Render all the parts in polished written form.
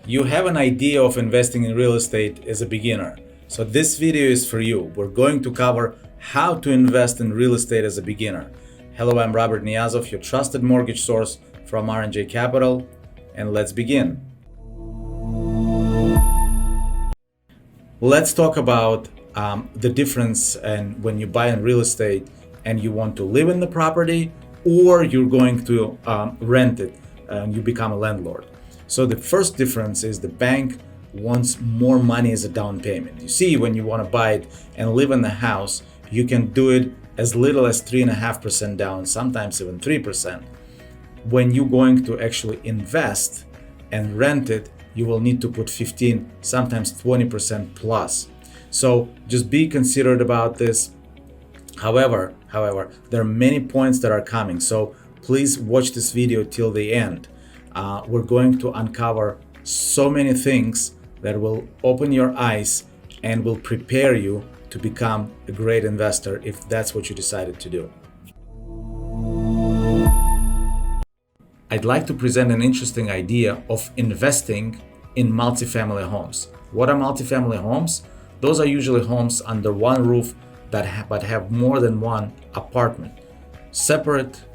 You have an idea of investing in real estate as a beginner. So this video is for you. We're going to cover how to invest in real estate as a beginner. Hello, I'm Robert Niazov, your trusted mortgage source from R&J Capital, and let's begin. Let's talk about the difference and when you buy in real estate and you want to live in the property or you're going to rent it and you become a landlord. So the first difference is the bank wants more money as a down payment. You see, when you want to buy it and live in the house, you can do it as little as 3.5% down, sometimes even 3%. When you're going to actually invest and rent it, you will need to put 15, sometimes 20% plus. So just be considerate about this. However, there are many points that are coming. So please watch this video till the end. We're going to uncover so many things that will open your eyes and will prepare you to become a great investor if that's what you decided to do. I'd like to present an interesting idea of investing in multifamily homes. What are multifamily homes? Those are usually homes under one roof that have more than one apartment. Separate,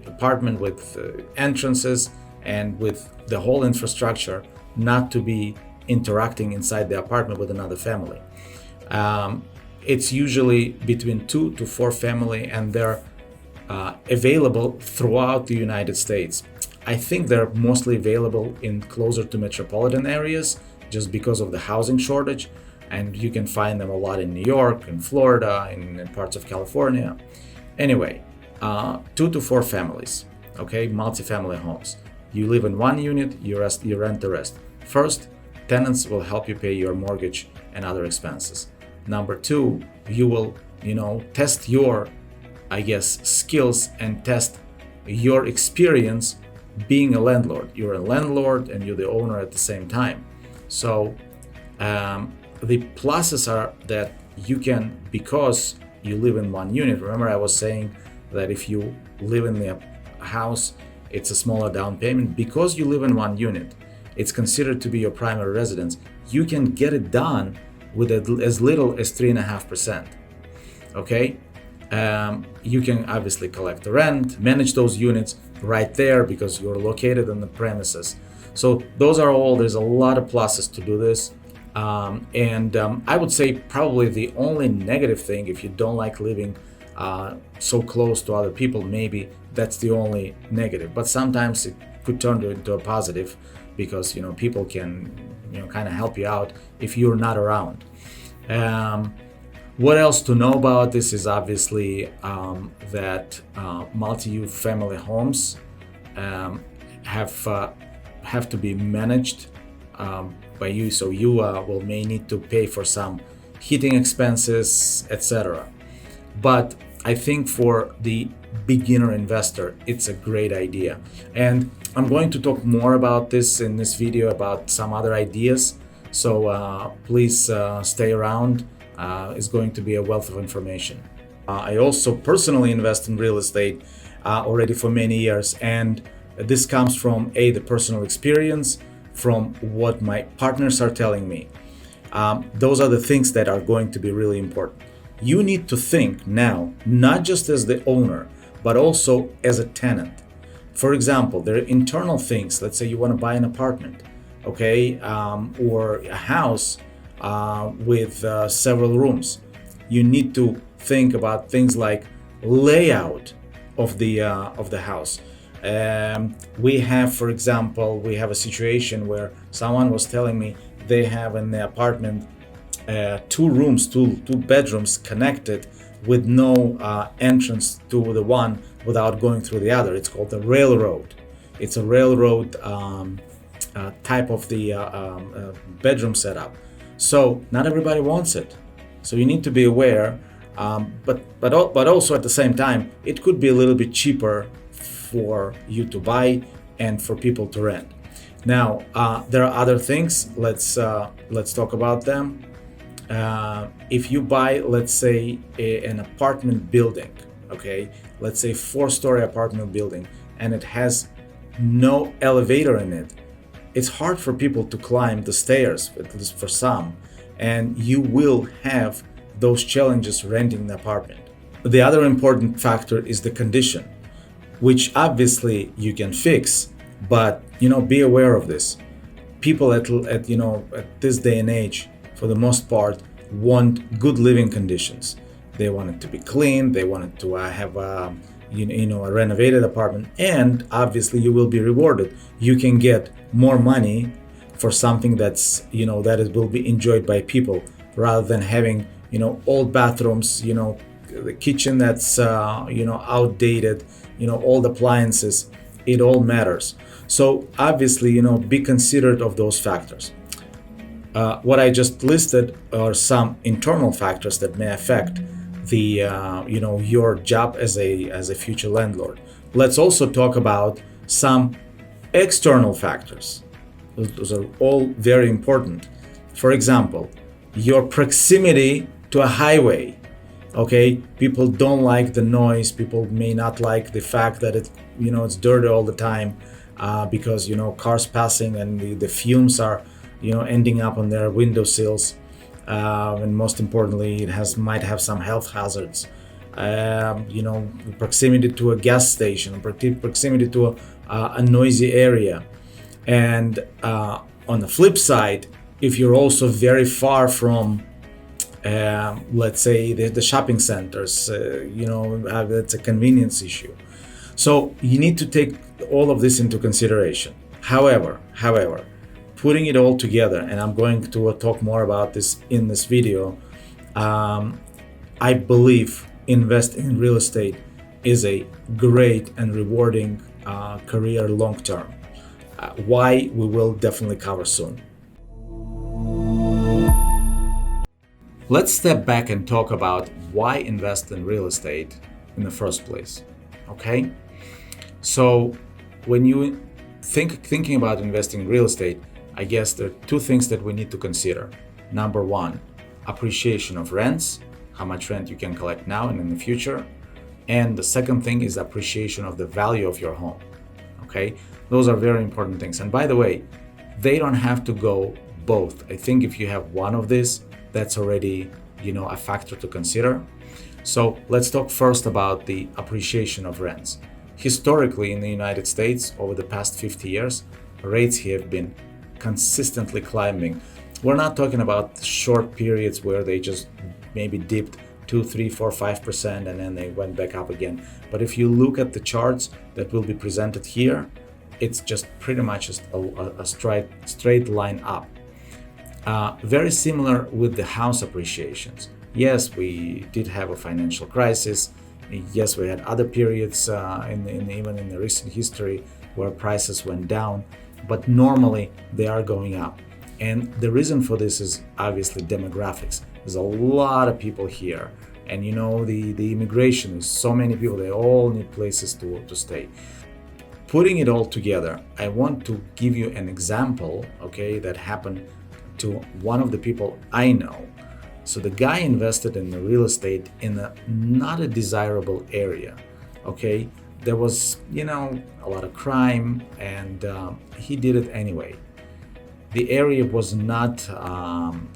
apartment with entrances and with the whole infrastructure, not to be interacting inside the apartment with another family. It's usually between 2 to 4 family, and they're available throughout the United States. I think they're mostly available in closer to metropolitan areas just because of the housing shortage, and you can find them a lot in New York, in Florida, in parts of California. Anyway, 2 to 4 families, okay, multifamily homes. You live in one unit, you rent the rest. First, tenants will help you pay your mortgage and other expenses. Number 2, you will, test your, skills and test your experience being a landlord. You're a landlord and you're the owner at the same time. So the pluses are that you can, because you live in one unit. Remember, I was saying that if you live in the house, it's a smaller down payment. Because you live in one unit, it's considered to be your primary residence. You can get it done with as little as 3.5%. Okay, you can obviously collect the rent, manage those units right there because you're located on the premises. So those are all. There's a lot of pluses to do this. I would say probably the only negative thing, if you don't like living so close to other people, maybe that's the only negative. But sometimes it could turn into a positive because people can kind of help you out if you're not around. What else to know about this is obviously that multi-family homes have to be managed by you, so you may need to pay for some heating expenses, etc. But I think for the beginner investor, it's a great idea, and I'm going to talk more about this in this video about some other ideas. So please stay around. It's going to be a wealth of information. I also personally invest in real estate already for many years, and this comes from the personal experience, from what my partners are telling me. Those are the things that are going to be really important. You need to think now, not just as the owner, but also as a tenant. For example, there are internal things. Let's say you want to buy an apartment, okay, or a house with several rooms. You need to think about things like layout of the house. We have, for example, a situation where someone was telling me they have in the apartment 2 bedrooms connected with no entrance to the one without going through the other. It's called the railroad. It's a railroad type of the bedroom setup. So not everybody wants it. So you need to be aware, but also at the same time, it could be a little bit cheaper for you to buy and for people to rent. Now, there are other things. Let's talk about them. If you buy, let's say, an apartment building, okay, let's say 4-story apartment building, and it has no elevator in it, it's hard for people to climb the stairs, at least for some, and you will have those challenges renting an apartment. The other important factor is the condition, which obviously you can fix, but be aware of this. People at this day and age, for the most part, want good living conditions. They want it to be clean. They want it to have a renovated apartment, and obviously you will be rewarded. You can get more money for something that it will be enjoyed by people, rather than having old bathrooms, the kitchen that's outdated, old appliances. It all matters. So obviously, be considerate of those factors. What I just listed are some internal factors that may affect the your job as a future landlord. Let's also talk about some external factors. Those are all very important. For example, your proximity to a highway. Okay, people don't like the noise. People may not like the fact that it's dirty all the time, because cars passing, and the fumes are ending up on their windowsills, and most importantly, might have some health hazards. Proximity to a gas station, proximity to a noisy area, and on the flip side, if you're also very far from let's say the shopping centers, that's a convenience issue. So you need to take all of this into consideration. However, putting it all together, and I'm going to talk more about this in this video, I believe investing in real estate is a great and rewarding career long term. Why, we will definitely cover soon. Let's step back and talk about why invest in real estate in the first place. Okay? So when you thinking about investing in real estate, I guess there are two things that we need to consider. Number one, appreciation of rents, how much rent you can collect now and in the future. And the second thing is appreciation of the value of your home. Okay? Those are very important things. And by the way, they don't have to go both. I think if you have one of these, that's already a factor to consider. So let's talk first about the appreciation of rents. Historically, in the United States, over the past 50 years, rates have been consistently climbing. We're not talking about short periods where they just maybe dipped 2, 3, 4, 5% and then they went back up again. But if you look at the charts that will be presented here, it's just pretty much a straight line up. Very similar with the house appreciations. Yes, we did have a financial crisis. Yes, we had other periods even in the recent history where prices went down, but normally they are going up. And the reason for this is obviously demographics. There's a lot of people here, and the immigration is so many people. They all need places to stay. Putting it all together, I want to give you an example, okay, that happened to one of the people I know. So the guy invested in the real estate in not a desirable area, okay? There was, a lot of crime, and he did it anyway. The area was not,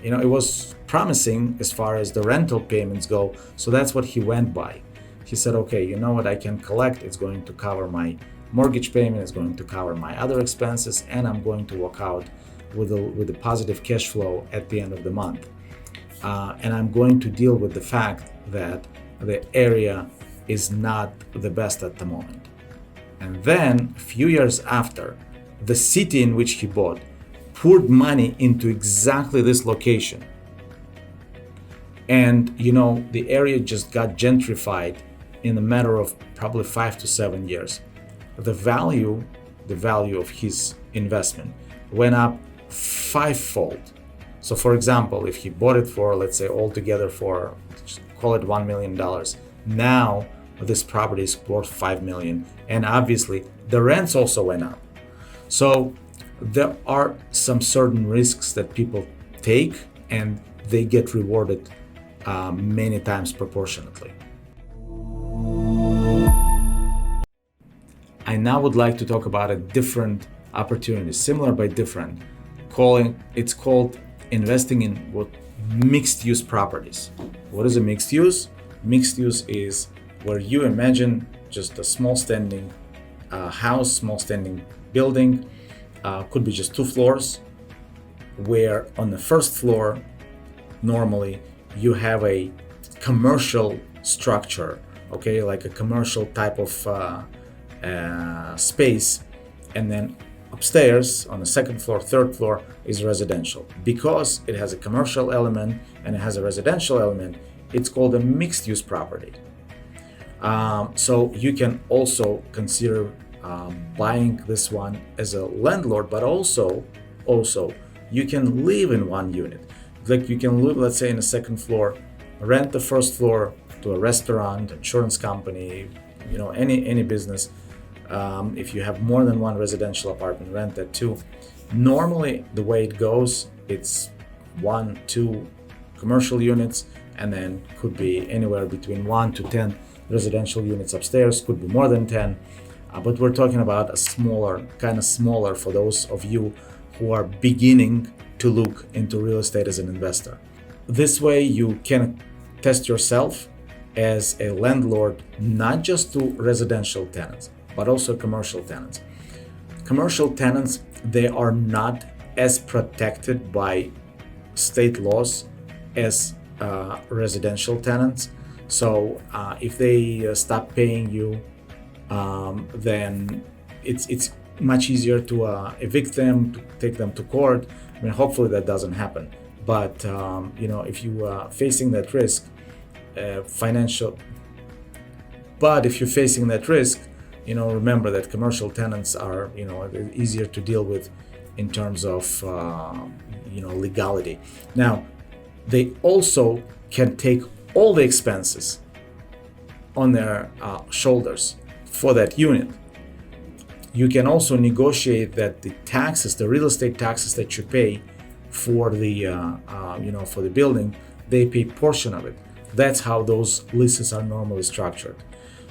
it was promising as far as the rental payments go, so that's what he went by. He said, okay, you know what I can collect? It's going to cover my mortgage payment, it's going to cover my other expenses, and I'm going to walk out with a positive cash flow at the end of the month. And I'm going to deal with the fact that the area is not the best at the moment. And then a few years after, the city in which he bought poured money into exactly this location. And the area just got gentrified in a matter of probably 5 to 7 years. The value of his investment went up 5-fold. So for example, if he bought it for, let's say altogether for, call it $1 million, now this property is worth $5 million. And obviously the rents also went up. So there are some certain risks that people take, and they get rewarded many times proportionately. I now would like to talk about a different opportunities, similar but different. It's called investing in what mixed use properties. What is a mixed use? Mixed use is where you imagine just a small standing house, small standing building, could be just 2 floors, where on the first floor normally you have a commercial structure, okay, like a commercial type of space, and then upstairs on the second floor, third floor is residential. Because it has a commercial element and it has a residential element, it's called a mixed use property. So you can also consider buying this one as a landlord, but also you can live in one unit. Like you can live, let's say, in the second floor, rent the first floor to a restaurant, insurance company, any business. If you have more than one residential apartment, rent that too. Normally, the way it goes, it's 1, 2 commercial units, and then could be anywhere between 1 to 10 residential units upstairs, could be more than 10. But we're talking about a smaller for those of you who are beginning to look into real estate as an investor. This way you can test yourself as a landlord, not just to residential tenants, but also commercial tenants. Commercial tenants, they are not as protected by state laws as residential tenants. So if they stop paying you, then it's much easier to evict them, to take them to court. I mean, hopefully that doesn't happen. But if you are facing that risk, if you're facing that risk, remember that commercial tenants are, easier to deal with in terms of, legality. Now, they also can take all the expenses on their shoulders for that unit. You can also negotiate that the real estate taxes that you pay for the, for the building, they pay portion of it. That's how those leases are normally structured.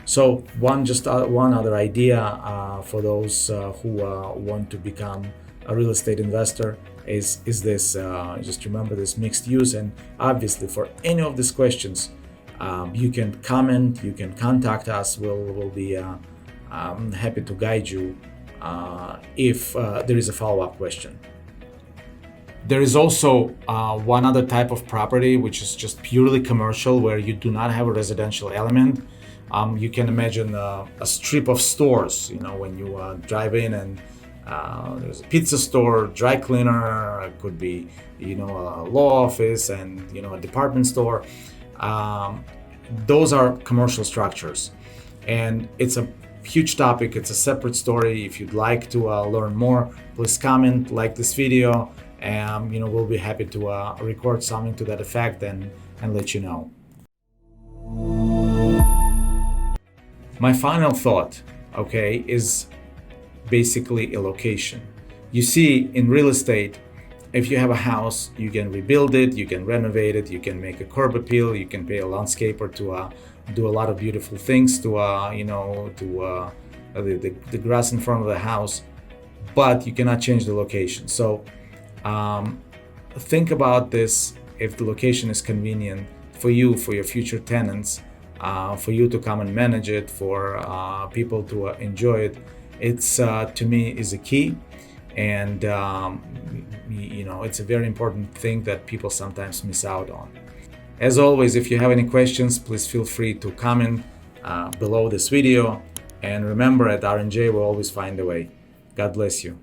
So one other idea for those who want to become a real estate investor is this. Just remember this mixed use, and obviously for any of these questions, you can comment, you can contact us. We'll be happy to guide you if there is a follow-up question. There is also one other type of property which is just purely commercial, where you do not have a residential element. You can imagine a strip of stores, when you drive in, and there's a pizza store, dry cleaner, it could be, a law office, and, a department store. Those are commercial structures, and it's a huge topic. It's a separate story. If you'd like to learn more, please comment, like this video, and we'll be happy to record something to that effect and let you know. My final thought, is basically a location. You see, in real estate, if you have a house, you can rebuild it, you can renovate it, you can make a curb appeal, you can pay a landscaper to do a lot of beautiful things to the grass in front of the house, but you cannot change the location. So think about this. If the location is convenient for you, for your future tenants, for you to come and manage it, for people to enjoy it, it's to me is a key. And it's a very important thing that people sometimes miss out on. As always, if you have any questions, please feel free to comment below this video. And remember, at R&J, we'll always find a way. God bless you.